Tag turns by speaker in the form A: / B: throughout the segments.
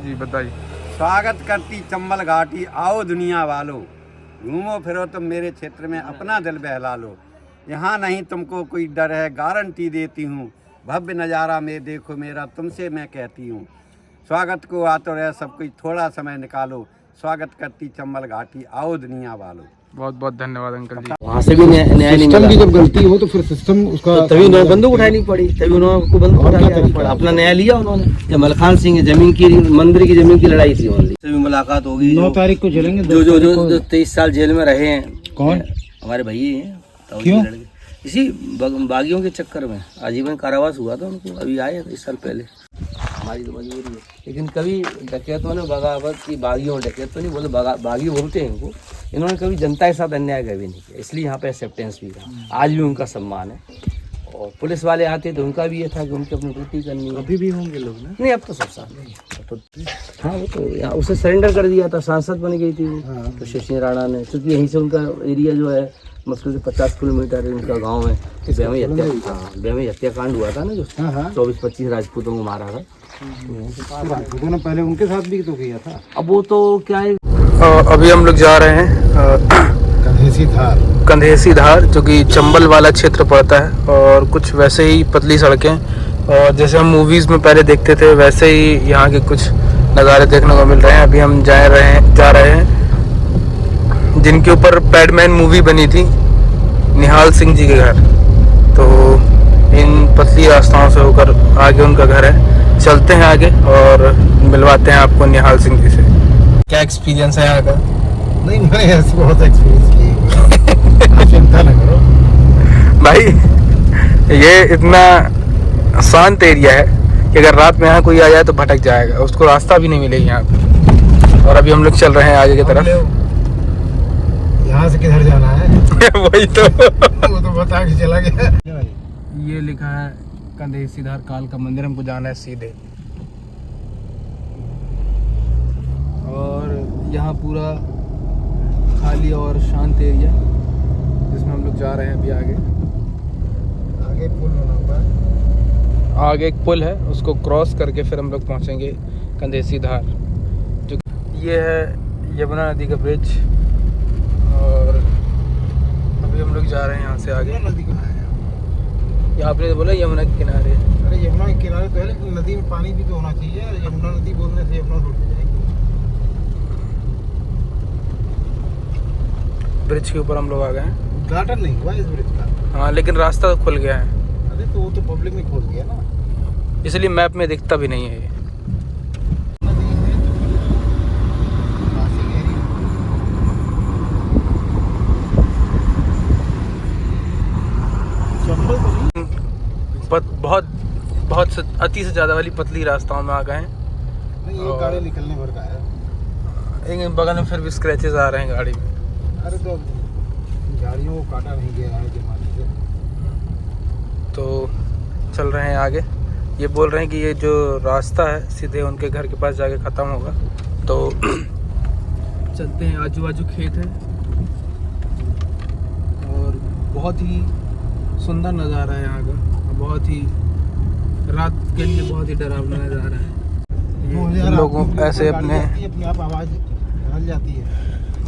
A: जी बताइए।
B: स्वागत करती चंबल घाटी, आओ दुनिया वालों, घूमो फिरो तुम मेरे क्षेत्र में, अपना दिल बहला लो। यहाँ नहीं तुमको कोई डर है, गारंटी देती हूँ, भव्य नज़ारा में देखो मेरा, तुमसे मैं कहती हूँ। स्वागत को आतुर है सब कोई, थोड़ा समय निकालो, स्वागत करती चंबल घाटी, आओ दुनिया वालों।
A: बहुत बहुत धन्यवाद अंकल जी।
C: वहाँ से भी न्याय नहीं मिला।
D: सिस्टम की जब गलती हो तो फिर सिस्टम उसका
C: तो तभी उन्होंने बंदूक उठानी पड़ी, तभी उन्होंने बंदूक उठानी पड़ा, अपना न्याय लिया उन्होंने। जब मलखान सिंह जमीन की, मंदिर की जमीन की लड़ाई थी ओनली, तभी मुलाकात होगी।
D: 9 तारीख को चलेंगे।
C: जो 23 साल जेल में रहे हैं।
D: कौन?
C: हमारे भैया हैं।
D: क्यों?
C: इसी बागियों के चक्कर में आजीवन कारावास हुआ था उनको, अभी आए 23 साल पहले। हमारी तो मजबूरी है, लेकिन कभी डकैतों ने बगावत की, बागियों डकैत तो नहीं बोले, बागी बोलते हैं इनको। इन्होंने कभी जनता के साथ अन्याय कभी नहीं किया, इसलिए यहाँ पे एक्सेप्टेंस भी रहा, आज भी उनका सम्मान है। और पुलिस वाले आते तो उनका भी ये था कि उनकी अपनी ड्यूटी करनी है।
D: अभी भी होंगे लोग ना?
C: नहीं, अब तो सब साथ नहीं, तो हाँ वो तो यहाँ उसे सरेंडर कर दिया था, सांसद बन गई थी वो। तो शशि राणा ने, क्योंकि यहीं से उनका एरिया जो है मुश्किल से 50 किलोमीटर उनका गाँव है। बेहमी हत्याकांड हुआ था ना, जो 24-25 राजपूतों को मारा था।
D: राजपूतों ने पहले उनके साथ भी तो किया था।
C: अब वो तो क्या है,
A: अभी हम लोग जा रहे हैं कंधेसी धार, जो कि चंबल वाला क्षेत्र पड़ता है, और कुछ वैसे ही पतली सड़कें, और जैसे हम मूवीज़ में पहले देखते थे वैसे ही यहाँ के कुछ नज़ारे देखने को मिल रहे हैं। अभी हम जा रहे हैं जिनके ऊपर पैडमैन मूवी बनी थी, निहाल सिंह जी के घर। तो इन पतली रास्ताओं से होकर आगे उनका घर है। चलते हैं आगे और मिलवाते हैं आपको निहाल सिंह जी से। क्या एक्सपीरियंस है यहाँ का?
D: नहीं, मैंने ऐसे बहुत एक्सपीरियंस किया। चिंता न करो
A: भाई, ये इतना शांत एरिया है कि अगर रात में यहाँ कोई आ जाए तो भटक जाएगा, उसको रास्ता भी नहीं मिलेगा यहाँ पे। और अभी हम लोग चल रहे हैं आगे की तरफ।
D: यहाँ से किधर जाना है?
A: वही तो
D: वो तो बता के चला गया।
A: ये लिखा है कंधेसी धार काल का मंदिर, हमको जाना है सीधे। और यहाँ पूरा खाली और शांत एरिया जिसमें हम लोग जा रहे हैं अभी आगे।
D: आगे पुल होना होगा।
A: आगे एक पुल है, उसको क्रॉस करके फिर हम लोग पहुँचेंगे कंधेसी धार। जो ये है यमुना नदी का ब्रिज, और अभी हम लोग जा रहे हैं यहाँ से आगे।
D: नदी कहाँ है?
A: ये आपने तो बोला यमुना के किनारे।
D: अरे यमुना के किनारे तो है, लेकिन नदी में पानी भी तो होना चाहिए। यमुना नदी बोलने से यमुना रोड हो जाएगी।
A: ब्रिज के ऊपर हम लोग आ गए हैं।
D: उद्घाटन नहीं हुआ इस ब्रिज का।
A: हाँ, लेकिन रास्ता तो खुल गया है।
D: अरे तो वो तो पब्लिक ने खोल दिया ना,
A: इसलिए मैप में दिखता भी नहीं है ये।
D: नदी है तो चंबल तो नहीं।
A: बहुत अति से ज़्यादा वाली पतली रास्ताओं में आ गए हैं।
D: नहीं, ये गाड़ी निकलने भर का है।
A: लेकिन बगल में फिर भी स्क्रैचेस आ रहे हैं गाड़ी में।
D: अरे तो गाड़ियों को काटा नहीं गया है जमाने से।
A: तो चल रहे हैं आगे। ये बोल रहे हैं कि ये जो रास्ता है सीधे उनके घर के पास जाके ख़त्म होगा। तो चलते हैं, आजू बाजू खेत है और बहुत ही सुंदर नज़ारा है यहाँ का, बहुत ही रात के लिए बहुत ही डरावना नज़ारा है। ये लोगों ऐसे अपने
D: आप आवाज़ निकल जाती है।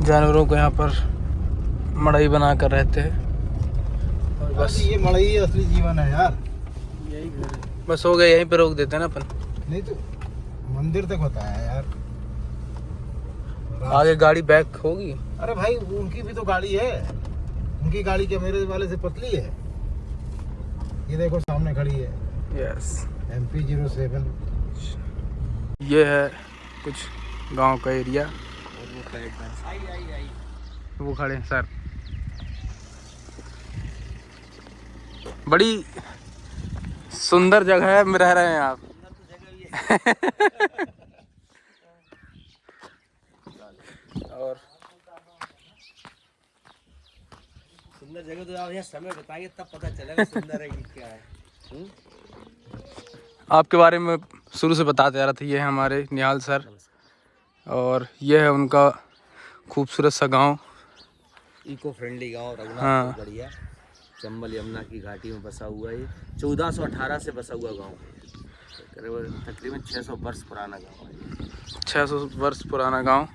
A: जानवरों को यहाँ पर मड़ई बना कर रहते हैं। और बस
D: ये मड़ई असली जीवन है यार।
A: यही घर है, बस हो गया, यहीं पे रोक देते हैं ना अपन।
D: नहीं तो मंदिर तक होता है यार।
A: आगे गाड़ी बैक होगी।
D: अरे भाई, उनकी भी तो गाड़ी है। उनकी गाड़ी क्या मेरे वाले से पतली है? ये देखो सामने खड़ी है।
A: Yes,
D: MP 07।
A: ये है कुछ गांव का एरिया। वो खड़े हैं सर। बड़ी सुंदर जगह है, में रह रहे हैं आप। और
C: सुंदर जगह तो आप यहाँ समय बताएंगे तब पता चलेगा सुंदर है कि क्या है।
A: आपके बारे में शुरू से बताते आ रहा था। ये है हमारे निहाल सर, और ये है उनका खूबसूरत सा गांव,
C: इको फ्रेंडली गांव रघुनाथ।
A: हाँ।
C: बढ़िया, चंबल यमुना की घाटी में बसा हुआ है। 1418 से बसा हुआ गांव। तकरीबन 600 वर्ष पुराना गाँव है।
A: 600 वर्ष पुराना गांव।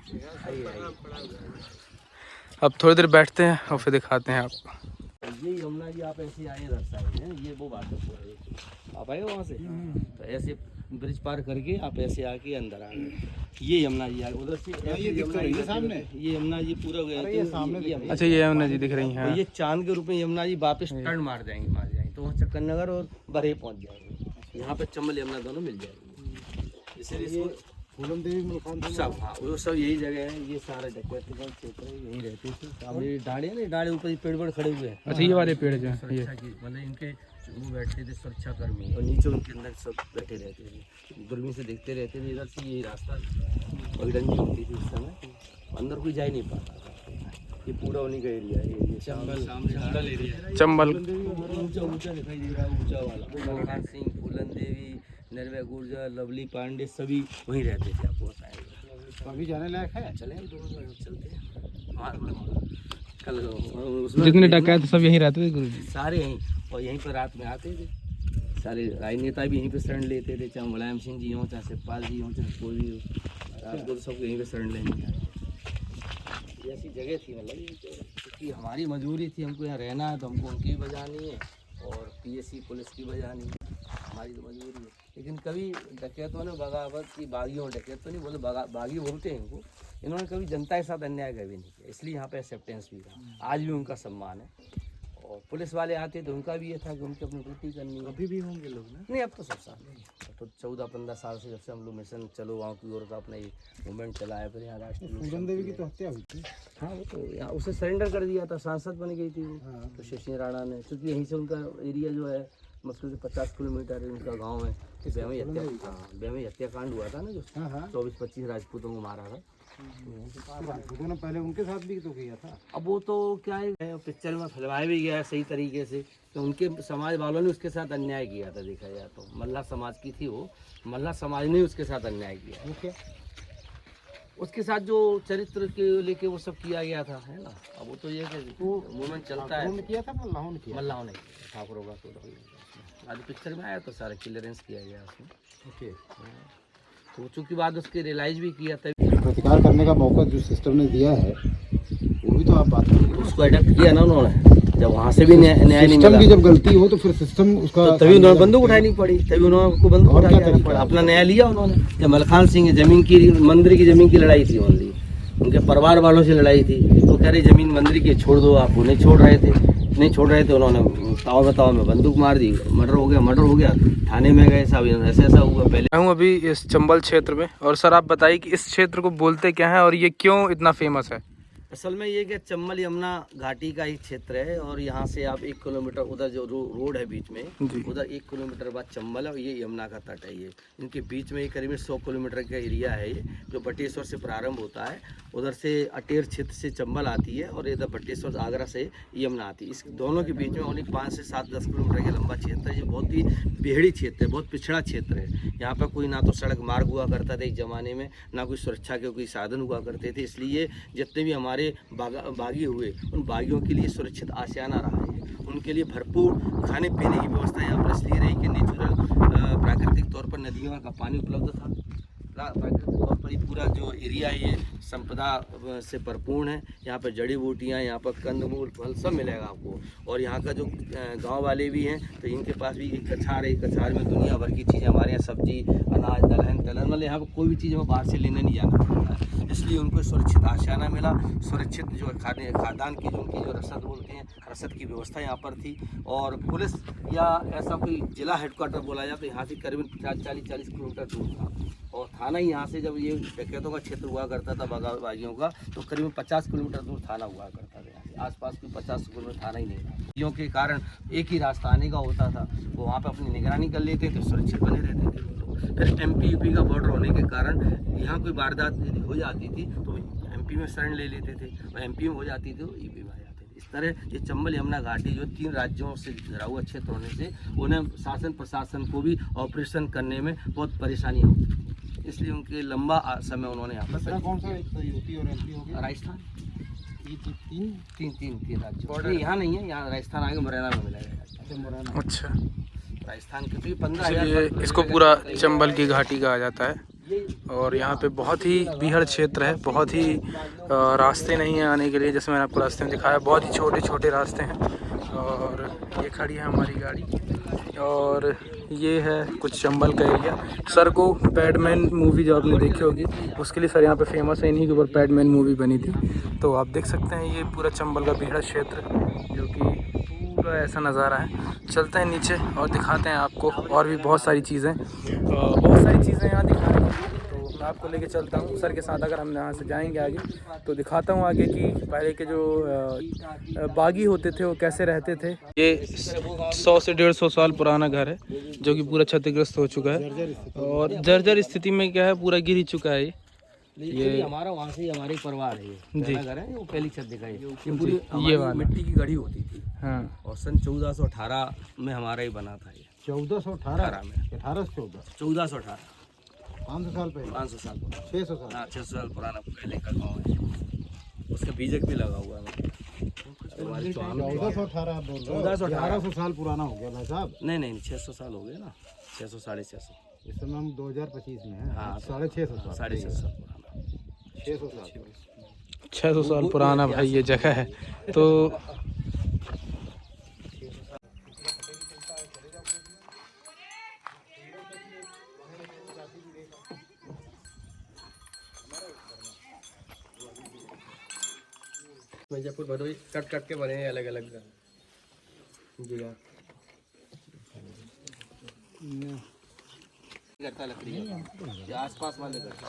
A: अब थोड़ी देर बैठते हैं और फिर दिखाते हैं आपको।
C: ये यमुना जी आप ऐसे आए इधर साइड है, ये वो बात है, आप आए वहाँ से, तो ऐसे ब्रिज पार करके आप ऐसे आके अंदर आ गए। ये यमुना जी उधर से
D: ये दिख रही है सामने,
C: ये यमुना जी पूरा गया।
A: अच्छा ये यमुना जी दिख रही हैं।
C: ये चांद के रूप में यमुना जी वापस टर्न मार जाएंगे तो वहाँ चक्कर नगर और बरहे पहुँच जाएंगे। यहाँ पे चंबल यमुना दोनों मिल जाएंगे। इसीलिए
D: फूलन देवी
C: सब, हाँ वो सब यही जगह है। ये सारा डकैत का क्षेत्र है, यहीं रहते थे। ये डाड़े ना, डाड़े ऊपर ये पेड़ खड़े हुए हैं।
A: अच्छा ये वाले पेड़ जो हैं, ये
C: मतलब इनके वो बैठते थे सुरक्षा कर्मी, और नीचे उनके अंदर सब बैठे रहते थे, दूरबीन से देखते रहते थे। इधर से यही रास्ता पगडंडी होती थी उस समय, अंदर कोई जा ही नहीं पाता था। ये पूरा उन्हीं का एरिया है, ये चंबल एरिया है।
A: चंबल
C: ऊंचा दिखाई दे रहा है, ऊंचा वाला। मलखान सिंह, फूलन देवी, निर्भय गुर्जर, लवली पांडे सभी वहीं रहते थे। आपको बताएंगे
D: अभी जाने लायक है,
C: चले दोनों चलते हैं। हाँ कल उसमें
A: जितने डकैत सब यहीं रहते थे गुरुजी।
C: सारे यहीं, और यहीं पर रात में आते थे। सारे राजनेता भी यहीं पे शरण लेते थे, चाहे मुलायम सिंह जी हों, चाहे शिवपाल जी हों, चाहे कोई भी हो, रात को तो सब यहीं पे शरण लेने आए। ऐसी जगह थी, मतलब क्योंकि हमारी मजबूरी थी, हमको यहाँ रहना है तो हमको उनकी भी बजानी है और पीएससी पुलिस की बजानी है, हमारी तो मजबूरी है। लेकिन कभी डकैतों ने बगावत की, बागियों डकैत तो नहीं बोले, बागी बोलते हैं इनको, इन्होंने कभी जनता के साथ अन्याय कभी नहीं किया, इसलिए यहाँ पे एक्सेप्टेंस भी था। आज भी उनका सम्मान है। और पुलिस वाले आते तो उनका भी ये था कि उनकी अपनी ड्यूटी करनी है।
D: अभी भी होंगे लोग ना?
C: नहीं, अब तो सब साल है, तो 14-15 साल से जब से हम लोग मिशन चलो गाँव की ओर का अपना ये मूवमेंट चलाया। फिर यहाँ राष्ट्रीय
D: फूलन देवी की तो हत्या हुई थी।
C: हाँ, वो तो यहाँ उसे सरेंडर कर दिया था, सांसद बन गई थी वो।
D: हाँ।
C: तो शशि राणा ने, क्योंकि यहीं से उनका एरिया जो है मुश्किल से 50 किलोमीटर उनका गांव है। बेमई हत्याकांड हुआ था ना, जो 24-25 राजपूतों को मारा था।
D: राजपूतों ने पहले उनके साथ भी तो किया था।
C: अब वो तो क्या है, पिक्चर में फिल्माया भी गया है सही तरीके से, तो उनके समाज वालों ने उसके साथ अन्याय किया था। देखा जाए तो मल्ला समाज की थी वो, मल्ला समाज ने उसके साथ अन्याय किया।
D: वो क्या?
C: उसके साथ जो चरित्र के लेके वो सब किया गया था, है ना। अब वो तो ये कि मूवमेंट चलता है,
D: किया था मल्लाहों ने किया।
C: मल्लाहों ने ठाकुरों का तो आज पिक्चर में आया तो सारा क्लियरेंस किया गया उसमें।
D: ओके।
C: तो चूंकि बाद उसके रियलाइज भी किया था,
D: प्रतिकार करने का मौका जो सिस्टम ने दिया है वो भी तो आप बात करें।
C: उसको अडेप्ट किया ना उन्होंने। जब वहाँ से भी न्याय नहीं
D: सिस्टम
C: मिला,
D: की जब गलती हो तो फिर सिस्टम उसका
C: तो तभी उन्होंने बंदूक उठानी पड़ी, तभी उन्होंने बंदूक उठानी पड़ा, अपना न्याय लिया उन्होंने। जब मलखान सिंह जमीन की, मंदिर की जमीन की लड़ाई थी, ओनली उनके परिवार वालों से लड़ाई थी, तो कह रहे जमीन मंदिर की छोड़ दो, आप उन्हें छोड़ रहे थे, उन्होंने ताव में बंदूक मार दी, मर्डर हो गया, थाने में गए साहब, ऐसा हुआ। पहले
A: मैं हूँ अभी इस चंबल क्षेत्र में, और सर आप बताइए कि इस क्षेत्र को बोलते क्या है और ये क्यों इतना फेमस है?
C: असल में ये कि चंबल यमुना घाटी का ही क्षेत्र है, और यहाँ से आप 1 किलोमीटर उधर जो रोड है बीच में, उधर 1 किलोमीटर बाद चंबल है, और ये यमुना का तट है। ये इनके बीच में करीबन 100 किलोमीटर का एरिया है ये, जो बटेश्वर से प्रारंभ होता है। उधर से अटेर क्षेत्र से चंबल आती है, और इधर बटेश्वर आगरा से यमुना आती है। इस दोनों के बीच में ओनली 5 से 7-10 किलोमीटर का लंबा क्षेत्र है। ये बहुत ही बेहड़ी क्षेत्र है, बहुत पिछड़ा क्षेत्र है। यहाँ पर कोई ना तो सड़क मार्ग हुआ करता था एक ज़माने में, ना कोई सुरक्षा के कोई साधन हुआ करते थे। इसलिए जितने भी हमारे बागी हुए, उन बागियों के लिए सुरक्षित आशियाना रहा है। उनके लिए भरपूर खाने पीने की व्यवस्था यहाँ पर इसलिए रही कि नेचुरल प्राकृतिक तौर पर नदियों का पानी उपलब्ध था। प्राकृतिक तौर पर ये पूरा जो एरिया है ये संपदा से भरपूर है। यहाँ पर जड़ी बूटियाँ, यहाँ पर कंदमूल, फल सब मिलेगा आपको। और यहाँ का जो गांव वाले भी हैं, तो इनके पास भी एक कछार है। कछार में दुनिया भर की चीज़ें हमारे यहाँ, सब्जी, अनाज, दलहन, मतलब यहाँ पर कोई भी चीज़ हमें बाहर से लेने नहीं जाना पड़ता है। इसलिए उनको सुरक्षित आशियाना मिला। सुरक्षित जो खाद्यान्न की जो उनकी जो रसद बोलते हैं, रसद की व्यवस्था यहाँ पर थी। और पुलिस या ऐसा कोई जिला हेडक्वार्टर बोला जाए तो यहाँ से करीबन 40 किलोमीटर दूर था। और थाना ही यहाँ से, जब ये डकैतों का क्षेत्र हुआ करता था बागियों का, तो करीबन 50 किलोमीटर दूर थाना हुआ करता था। यहाँ से आसपास कोई 50 किलोमीटर थाना ही नहीं था। बागियों के कारण एक ही रास्ता आने का होता था, वो वहाँ पे अपनी निगरानी कर लेते थे, सुरक्षित बने रहते थे। फिर MP यूपी का बॉर्डर होने के कारण यहाँ कोई वारदात यदि हो जाती थी तो MP में शरण ले लेते थे, और MP में हो जाती थी तो यूपी में आ जाते थे। इस तरह ये चंबल यमुना घाटी जो 3 राज्यों से घिरा हुआ क्षेत्र होने से उन्हें शासन प्रशासन को भी ऑपरेशन करने में बहुत परेशानी होती, इसलिए उनके लंबा समय उन्होंने यहाँ पर।
D: कौन सा यूपी और MP हो गया?
C: राजस्थान, तीन राज्य।
D: बॉर्डर
C: यहाँ नहीं है, यहाँ राजस्थान आगे मुरैना में मिलेगा।
A: अच्छा।
C: राजस्थान के तो ये 15,000
A: इसलिए इसको पूरा चंबल की घाटी कहा जाता है। और यहाँ पे बहुत ही बीहड़ क्षेत्र है, बहुत ही रास्ते नहीं हैं आने के लिए, जैसे मैंने आपको रास्ते में दिखाया, बहुत ही छोटे छोटे रास्ते हैं। और ये खड़ी है हमारी गाड़ी, और ये है कुछ चंबल का एरिया। सर को पैडमैन मूवी जो आपने देखी होगी उसके लिए सर यहाँ पे फेमस है, इन्हीं के ऊपर पैडमैन मूवी बनी थी। तो आप देख सकते हैं ये पूरा चंबल का बीहड़ क्षेत्र, जो कि पूरा ऐसा नज़ारा है। चलते हैं नीचे और दिखाते हैं आपको और भी बहुत सारी चीज़ें यहाँ दिखाने के लिए। तो मैं आपको लेके चलता हूँ सर के साथ। अगर हम यहाँ से जाएंगे आगे तो दिखाता हूँ आगे कि पहले के जो बागी होते थे वो कैसे रहते थे। ये 100 से 150 साल पुराना घर है जो कि पूरा क्षतिग्रस्त हो चुका है और जर्जर स्थिति में क्या है, पूरा गिर ही चुका है।
C: ये हमारा वहाँ से हमारे परिवार है, ये
A: जी।
C: घर है, वो पहली छत दिखाई, ये पूरी
A: ये वाला
C: मिट्टी की गढ़ी होती थी।
A: हाँ,
C: और सन 1418 में हमारा ही बना था ये।
D: 1418
C: में
D: 1814
C: 1418
D: 500 साल पहले
C: 500 साल पुराना,
D: 600 साल।
C: हाँ 600 साल पुराना पहले का गाँव है। उसका बीजक भी लगा हुआ है हमारे चौहान में।
D: 1418 आप बोल रहे हो? 1100 साल पुराना हो गया भाई साहब।
C: नहीं 600 साल हो गए ना, 600 650।
D: इस समय हम 2025 में हैं।
C: हाँ,
D: 650 साल
C: 650 साल पुराना।
D: 600 साल
A: 600 साल पुराना भाई ये जगह है। तो
C: मिर्जापुर भदोही कट कट के बने हैं अलग अलग जगह। करता लकड़ी है, आसपास वाले करता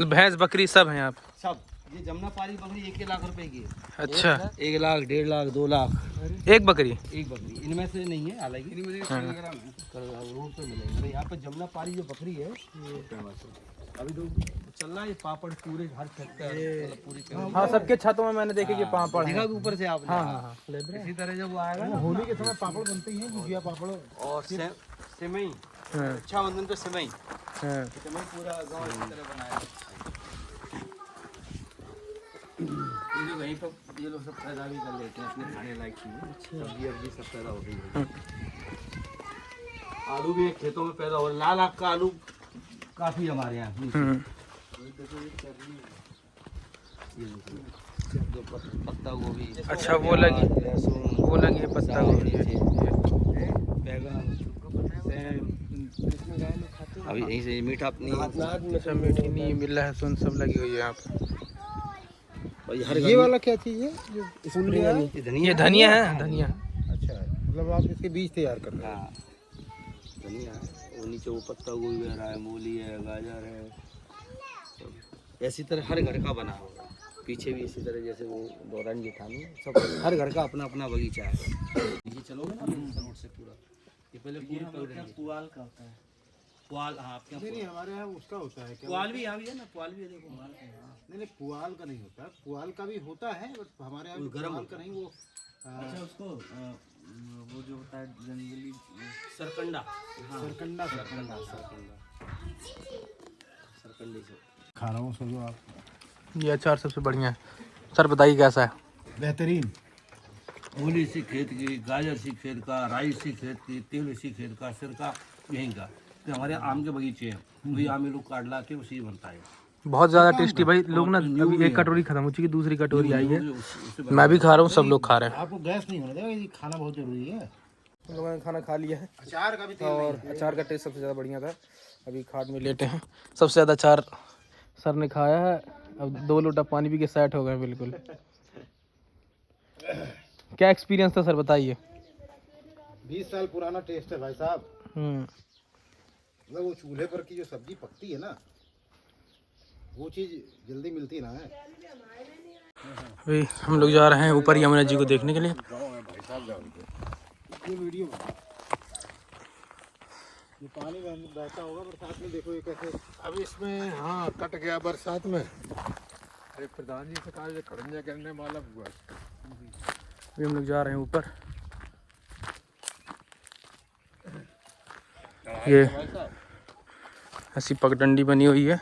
A: भैंस बकरी सब हैं यहाँ पे?
C: सब। ये जमुना पारी बकरी 1 लाख रुपए की है।
A: अच्छा,
C: 1 लाख, 1.5 लाख, 2 लाख
A: एक बकरी?
C: एक बकरी। इनमें से नहीं है, हालांकि रोड पे मिलेगी। यहाँ पे जमुना पारी जो बकरी है ये फेमस है। अभी तो चल रहा है ये पापड़ पूरे हर छत पे, पूरी
A: हाँ, सबके छतों में मैंने देखे कि पापड़ है।
C: देखा कि ऊपर से आपने।
A: हाँ।
C: इसी तरह जब वो आएगा ना
D: होली के समय पापड़ बनते ही हैं, गुजिया पापड़।
C: और सेवई,
A: हाँ,
C: रक्षाबंधन पे सेवई,
A: हाँ।
C: सेवई पूरा गांव इसी तरह बनाया है। ये जो वहीं पर ये लोग सब पैदा भी कर लेते हैं अपने खाने लायक चीजें, सब्जी वब्जी सब पैदा होती है। आलू भी खेतों में पैदा हो रहा है, लाल आग का आलू काफी हमारे यहाँ। जो पत्ता गोभी,
A: अच्छा, वो लगी है पत्ता गोभी।
C: अभी यहीं से मीठा अपनी
A: अच्छा, मीठी नीम, लहसुन सब लगी हुई है यहाँ पे।
D: ये वाला क्या चीज़ है जो फूल गया है?
A: ये धनिया है, धनिया।
D: अच्छा, मतलब आप इसके बीज तैयार कर रहे हैं?
C: हाँ, धनिया है। वो नीचे वो पत्ता गोभी बह रहा है, मूली है, गाजर है। ऐसी तरह हर घर का बना होगा। पीछे भी इसी तरह, जैसे वो दौरान जेठानी, सब हर घर का अपना अपना बगीचा है। ये चलोगे ना रोड से पूरा, ये पहले पुआल का होता है। पुआल, हाँ आपके यहाँ
D: नहीं, हमारे यहाँ उसका होता है क्या?
C: पुआल भी यहाँ भी है ना, पुआल भी है, देखो।
D: नहीं, पुआल का नहीं होता, पुआल का भी होता है, बट हमारे यहाँ पुआल का नहीं। वो
C: अच्छा, उसको वो जो होता है जंगली सरकंडा,
D: सरकंडा
C: सरकंडी से
D: खा रहा हूँ। सोचो आप,
A: ये अचार सबसे बढ़िया है। सर बताइए कैसा है?
D: बेहतरीन।
C: मूली इसी खेत की, गाजर इसी खेत का, राई इसी खेत की, तेल इसी खेत का, सिरका यहीं का। तो हमारे आम के बगीचे हैं, वही आम ये लोग काट ला के उसी बनता है।
A: बहुत ज़्यादा टेस्टी भाई। लोग ना अभी एक कटोरी खत्म हो चुकी, दूसरी कटोरी आई है। मैं भी खा रहा हूँ, सब लोग खा रहे हैं।
D: आपको गैस नहीं होने देगा, ये खाना बहुत जरूरी है।
A: हम लोगों ने खाना खा लिया है
D: अचार का भी तेल
A: और अचार का टेस्ट सबसे ज़्यादा बढ़िया था। अभी खाट में लेटे हैं। सबसे ज़्यादा अचार सर ने खाया है। अब 2 लोटा पानी पी के सेट हो गए बिल्कुल। क्या एक्सपीरियंस था सर, बताइए।
D: 20 साल पुराना टेस्ट है भाई साहब। मतलब वो चूल्हे पर की जो सब्जी पकती है ना, वो चीज़ जल्दी मिलती ना है।
A: अभी हम लोग जा रहे हैं ऊपर यमुना जी को देखने के लिए।
D: ये वीडियो ये पानी बहता होगा बरसात में, देखो ये कैसे। अब इसमें हाँ कट गया बरसात में। अरे प्रधान जी से कहा खड़ंजा करने वाला हुआ।
A: अभी हम लोग जा रहे हैं ऊपर। ये ऐसी पगडंडी बनी हुई है।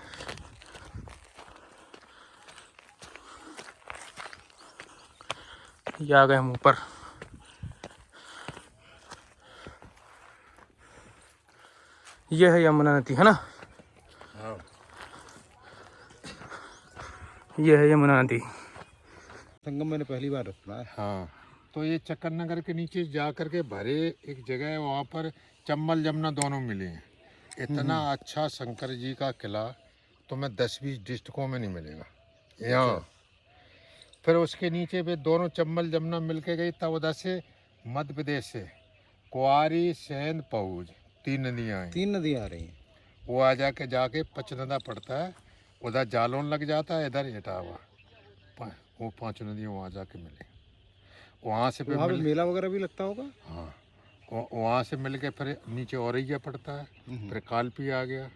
A: ये आ गए हम ऊपर। ये है यमुना नदी है ना,
D: हाँ
A: ये है यमुना नदी।
D: संगम मैंने पहली बार सुना है। हाँ, तो ये चक्कर नगर के नीचे जा कर के भरे एक जगह है, वहाँ पर चंबल जमुना दोनों मिले हैं। इतना अच्छा शंकर जी का किला तुम्हें 10-20 डिस्ट्रिक्टों में नहीं मिलेगा यहाँ। फिर उसके नीचे पे दोनों चंबल जमुना मिल के गई, तब उधर से मध्य प्रदेश से कुआरी सेंध पहुज 3 नदियाँ हैं।
E: 3 नदियाँ आ रही हैं।
D: वो आ जाके पचनदा पड़ता है, उधर जालौन लग जाता है, इधर इटावा, वो 5 नदियाँ वहाँ जाके मिले। वहाँ से
E: वहाँ पे मेला वगैरह भी लगता होगा।
D: हाँ, वहाँ से मिल के फिर नीचे औरैया पड़ता है, फिर कालपी आ गया,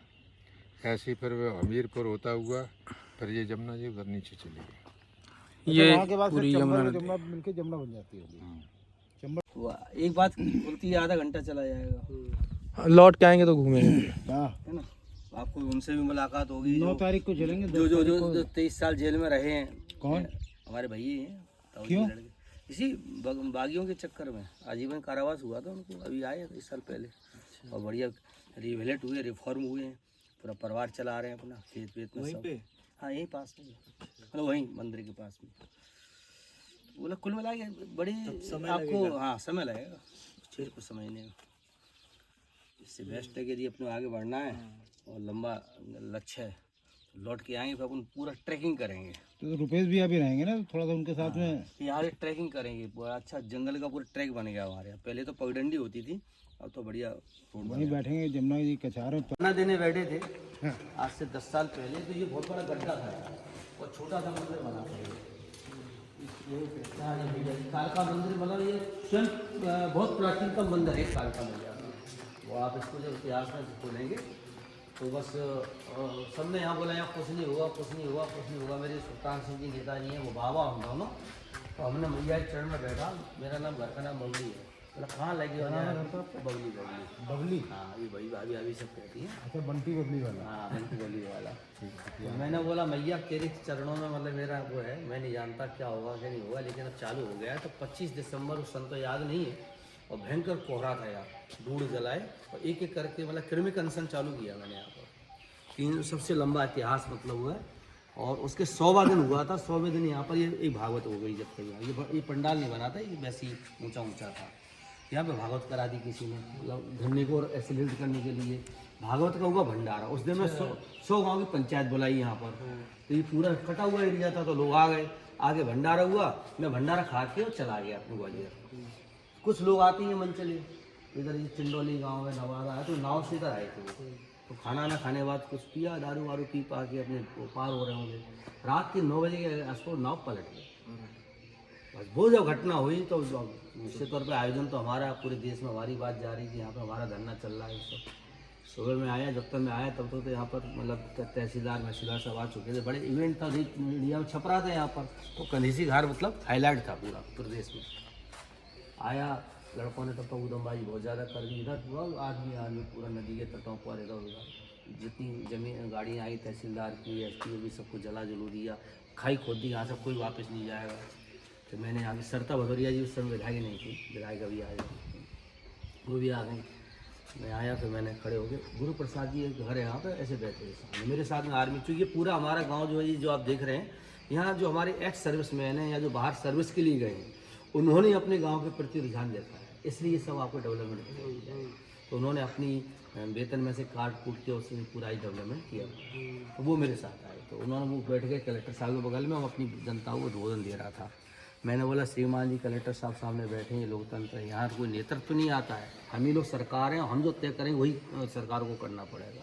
D: ऐसे ही फिर हमीरपुर होता हुआ फिर ये जमुना जी उधर नीचे चली गई।
A: ये
E: वहाँ के बाद
A: पूरी यमुना नदी।
E: जमुना मिलके जमुना बन जाती होगी।
C: एक बात बोलती है आधा घंटा चला जाएगा,
A: लौट के आएंगे तो घूमेंगे।
E: हाँ,
C: है ना। आपको उनसे भी मुलाकात होगी
E: 9 तारीख को चलेंगे।
C: जो 23 साल जेल में रहे हैं।
E: कौन?
C: हमारे भैया हैं। ताऊ जी
E: क्यों?
C: लड़के। इसी बागियों के चक्कर में आजीवन कारावास हुआ था उनको, अभी आए 1 साल पहले। और बढ़िया रिवेलेट हुए, रिफॉर्म हुए हैं, पूरा परिवार चला रहे हैं अपना, खेत वेत में सब। हाँ, यहीं पास में, मतलब वहीं मंदिर के पास में। बोला कुल मिला के बड़ी आपको, हाँ समय लगेगा 6 को समझने में। इससे बेस्ट है कि यदि अपने आगे बढ़ना है और लंबा लक्ष्य है, लौट के आएंगे फिर अपन पूरा ट्रैकिंग करेंगे।
E: तो रुपेश भी अभी रहेंगे ना थोड़ा सा उनके साथ में।
C: यहाँ से ट्रैकिंग करेंगे, पूरा अच्छा जंगल का पूरा ट्रैक बन गया हमारे यहाँ। पहले तो पगडंडी होती थी, अब तो बढ़िया रोड
E: वहीं बैठेंगे जमुना जी कचार में।
C: बना देने बैठे थे आज से 10 साल पहले। तो ये बहुत बड़ा गड्ढा था और छोटा सा मंदिर बना था। कालका मंदिर मतलब ये स्वयं बहुत प्राचीनतम मंदिर है कालका मंदिर। वो आप इसको जब इतिहास में खोलेंगे तो बस सबने यहाँ बोला यहाँ कुछ नहीं हुआ, कुछ नहीं हुआ, कुछ नहीं हुआ। मेरे सुल्तान सिंह जी नेताजी हैं, वो बाबा हम दोनों। तो हमने मैया के चरण में बैठा। मेरा नाम, घर का नाम बबली है। मतलब कहाँ लगी हो? बबली बबली
E: बबली।
C: हाँ, ये भाई भाभी अभी सब कहती हैं।
E: अच्छा, बंटी बबली वाला।
C: हाँ, बंटी बबली वाला। तो मैंने बोला मैया तेरे चरणों में मतलब मेरा वो है, मैं नहीं जानता क्या होगा क्या नहीं होगा, लेकिन अब चालू हो गया है। तो 25 दिसंबर उस सन तो याद नहीं है, और भयंकर कोहरा था यार, दूर जलाए और एक एक करके मतलब कृमिक अनशन चालू किया मैंने यहाँ पर। 3 सबसे लंबा इतिहास मतलब हुआ है। और उसके 100वां दिन हुआ था। 100वें दिन यहाँ पर ये एक भागवत हो गई। जब तक ये पंडाल नहीं बना था, ये वैसे ही ऊंचा ऊंचा था। यहाँ पे भागवत करा दी किसी ने, मतलब धरने को एसिलेट करने के लिए भागवत का हुआ भंडारा। उस दिन में 100 गाँव की पंचायत बुलाई यहाँ पर। तो ये पूरा कटा हुआ एरिया था, तो लोग आ गए। आगे भंडारा हुआ, मैं भंडारा खा के और चला गया अपने ग्वालियर। कुछ लोग आते हैं मन चले, इधर ये चिंडोली गाँव है, नवादा है, तो नाव से इधर आए थे। तो खाना ना खाने के बाद कुछ पिया, दारू वारू पी पा के अपने पार हो रहे होंगे। रात के 9 बजे के आसपास नाव पलट गई। बस वो जब घटना हुई तो निश्चित तौर पे आयोजन तो हमारा पूरे देश में हमारी बात जा रही थी, यहाँ पे हमारा धरना चल रहा है सब। सुबह में आया, जब तक मैं आया तब तो यहाँ पर मतलब तहसीलदार महसीलदार सब आ चुके थे। बड़े इवेंट था, मीडिया में छप रहा था यहाँ पर। तो कंधेसी घाट मतलब हाईलाइट था पूरा प्रदेश में। आया, लड़कों ने तब तक उदमबाजी बहुत ज़्यादा कर दी। इधर पूरा आदमी पूरा नदी के तटों पर इधर उधर जितनी जमीन गाड़ियाँ आई तहसीलदार की, एसपी भी सबको जला जलू दिया, खाई खोद दी, यहाँ से कोई वापस नहीं जाएगा। तो मैंने यहाँ की सरता भदौरिया जी उस समय विधायक नहीं थी, विधायक अभी आए, वो भी आ गई। मैं आया तो मैंने खड़े हो गए। गुरु प्रसाद जी एक घर है यहाँ पर, ऐसे बैठे हैं मेरे साथ में आर्मी। क्योंकि पूरा हमारा गाँव जो है ये जो आप देख रहे हैं, यहाँ जो हमारे एक्स सर्विस मैन हैं या जो बाहर सर्विस के लिए गए हैं, उन्होंने अपने गांव के प्रति रुझान देखा है, इसलिए सब आपको डेवलपमेंट। तो उन्होंने अपनी वेतन में से काट कूट के उसने पूरा ही डेवलपमेंट किया। तो वो मेरे साथ आए, तो उन्होंने वो बैठ गए कलेक्टर साहब के बगल में। हम अपनी जनता को भोजन दे रहा था। मैंने बोला श्रीमान जी कलेक्टर साहब सामने बैठे हैं, लोकतंत्र है, यहाँ कोई नेतृत्व तो नहीं आता है, हम ही लोग सरकार हैं, हम जो तय करेंगे वही सरकार को करना पड़ेगा।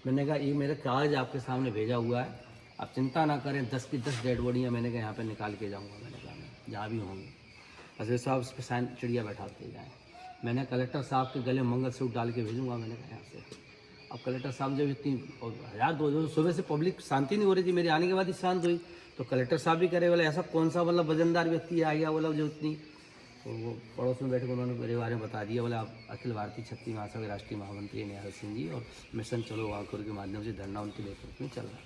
C: मैंने कहा ये मेरा कागज आपके सामने भेजा हुआ है, आप चिंता ना करें, 10 की 10 डेड बॉडियाँ मैंने कहा यहाँ पर निकाल के जाऊँगा। मैंने कहा मैं जहाँ भी होंगे अजय साहब उस पर साइन चिड़िया बैठाते जाएँ। मैंने कलेक्टर साहब के गले मंगलसूत्र डाल के भेजूँगा। मैंने कहा यहाँ से अब कलेक्टर साहब जब इतनी 1000-2000 सुबह से पब्लिक शांति नहीं हो रही थी, मेरे आने के बाद ही शांत हुई। तो कलेक्टर साहब भी करे बोला ऐसा कौन सा मतलब वजनदार व्यक्ति आ गया बोला जो इतनी। तो वो पड़ोस में बैठ कर उन्होंने मेरे बारे में बता दिया। बोला आप अखिल भारतीय क्षत्रिय महासभा के राष्ट्रीय महामंत्री निहाल सिंह जी और मिशन चलो वाकुर के माध्यम से धरना उनके नेतृत्व में चल रहा है।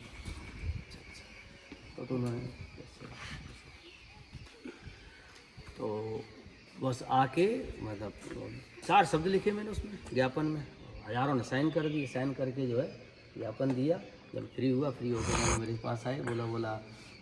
C: तो उन्होंने तो बस आके मतलब 4 शब्द लिखे मैंने उसमें ज्ञापन में, हजारों ने साइन कर दिए, साइन करके जो है ज्ञापन दिया। जब फ्री हुआ, फ्री होकर मैंने मेरे पास आए, बोला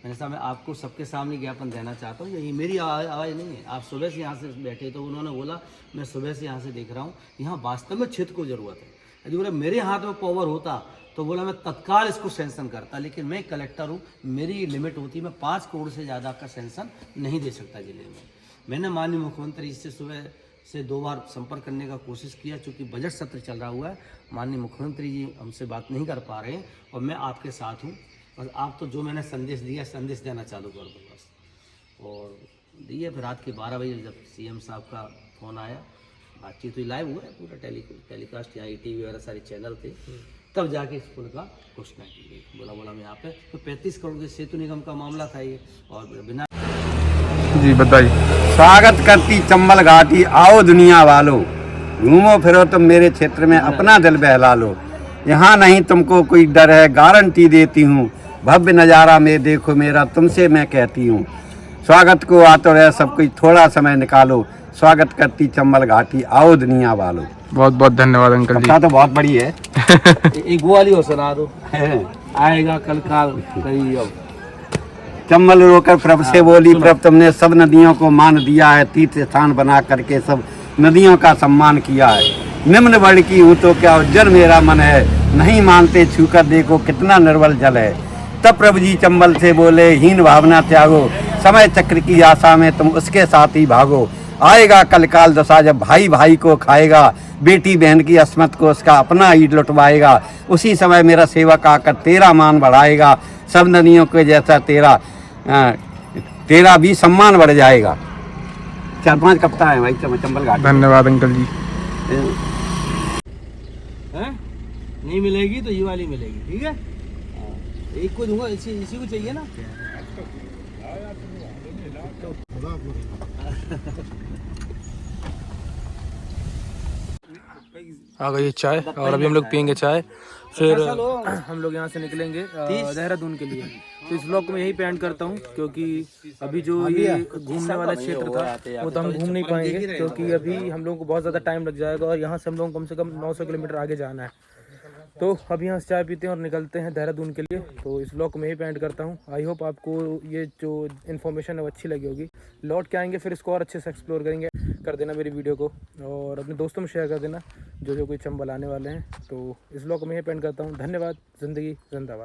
C: मैंने कहा मैं आपको सबके सामने ज्ञापन देना चाहता हूँ, यही मेरी आवाज़ नहीं है, आप सुबह से यहाँ से बैठे। तो उन्होंने बोला मैं सुबह से यहाँ से देख रहा हूँ, यहाँ वास्तव में क्षेत्र को ज़रूरत है। यदि बोला मेरे हाथ में पावर होता तो बोला मैं तत्काल इसको सेंक्शन करता, लेकिन मैं कलेक्टर हूँ, मेरी लिमिट होती है, मैं 5 करोड़ से ज़्यादा का सेंक्शन नहीं दे सकता ज़िले में। मैंने माननीय मुख्यमंत्री से सुबह से 2 बार संपर्क करने का कोशिश किया, चूँकि बजट सत्र चल रहा हुआ है, माननीय मुख्यमंत्री जी हमसे बात नहीं कर पा रहे हैं और मैं आपके साथ हूँ। बस आप तो जो मैंने संदेश दिया, संदेश देना चालू कर दो बस। और दिए फिर रात के 12 बजे जब सीएम साहब का फ़ोन आया, बातचीत हुई, लाइव हुआ है पूरा टेलीकास्ट, यहाँ ईटीवी वगैरह सारे चैनल थे, तब जाके इस पुल का घोषणा की गई। बोला मैं यहाँ पे तो 35 करोड़ के सेतु निगम का मामला था ये, और बिना।
A: जी बताइए।
B: स्वागत करती चंबल घाटी, आओ दुनिया वालों, घूमो फिरो तुम मेरे क्षेत्र में, अपना दिल बहला लो। यहाँ नहीं तुमको कोई डर है, गारंटी देती हूँ, भव्य नज़ारा में देखो मेरा, तुमसे मैं कहती हूँ। स्वागत को आता रहे सब कोई, थोड़ा समय निकालो, स्वागत करती चंबल घाटी, आओ दुनिया वालों।
A: बहुत बहुत धन्यवाद अंकल जी।
B: कथा तो बहुत बड़ी है।
C: एक वो वाली हो सुना दो, आएगा कल काल कही अब।
B: चंबल रोकर प्रभ से बोली, प्रभ तुमने सब नदियों को मान दिया है, तीर्थ स्थान बना करके सब नदियों का सम्मान किया है। निम्न वर्ण की हूँ तो क्या उज्जर मेरा मन है, नहीं मानते छूकर देखो कितना निर्मल जल है। तब प्रभु जी चंबल से बोले, हीन भावना त्यागो, समय चक्र की आशा में तुम उसके साथ ही भागो। आएगा कल काल दशा जब भाई भाई को खाएगा, बेटी बहन की अस्मत को उसका अपना ही लुटवाएगा। उसी समय मेरा सेवक आकर तेरा मान बढ़ाएगा, सब नदियों के जैसा तेरा भी सम्मान बढ़ जाएगा। 4-5 कविता है भाई चंबल घाटी।
A: धन्यवाद अंकल जी।
C: हैं? नहीं मिलेगी तो ये वाली मिलेगी, ठीक है? एक को दूंगा, इसी को चाहिए ना।
A: आ गई चाय और अभी हम लोग पियेंगे चाय, फिर हम लोग यहाँ से निकलेंगे देहरादून के लिए। तो इस ब्लॉग को मैं यही पे एंड करता हूँ, क्योंकि अभी जो ये घूमने वाला क्षेत्र था वो तो हम घूम नहीं पाएंगे, क्योंकि अभी हम लोगों को बहुत ज़्यादा टाइम लग जाएगा और यहाँ से हम लोग कम से कम 900 किलोमीटर आगे जाना है। तो अभी यहाँ से चाय पीते हैं और निकलते हैं देहरादून के लिए। तो इस ब्लॉग को मैं यही पे एंड करता हूँ। आई होप आपको ये जो इन्फॉर्मेशन है वो अच्छी लगी होगी। लौट के आएंगे फिर इसको और अच्छे से एक्सप्लोर करेंगे। कर देना मेरी वीडियो को और अपने दोस्तों में शेयर कर देना जो कोई चंबल आने वाले हैं। तो इस ब्लॉग को मैं यही पे एंड करता हूँ। धन्यवाद। ज़िंदगी जिंदाबाद।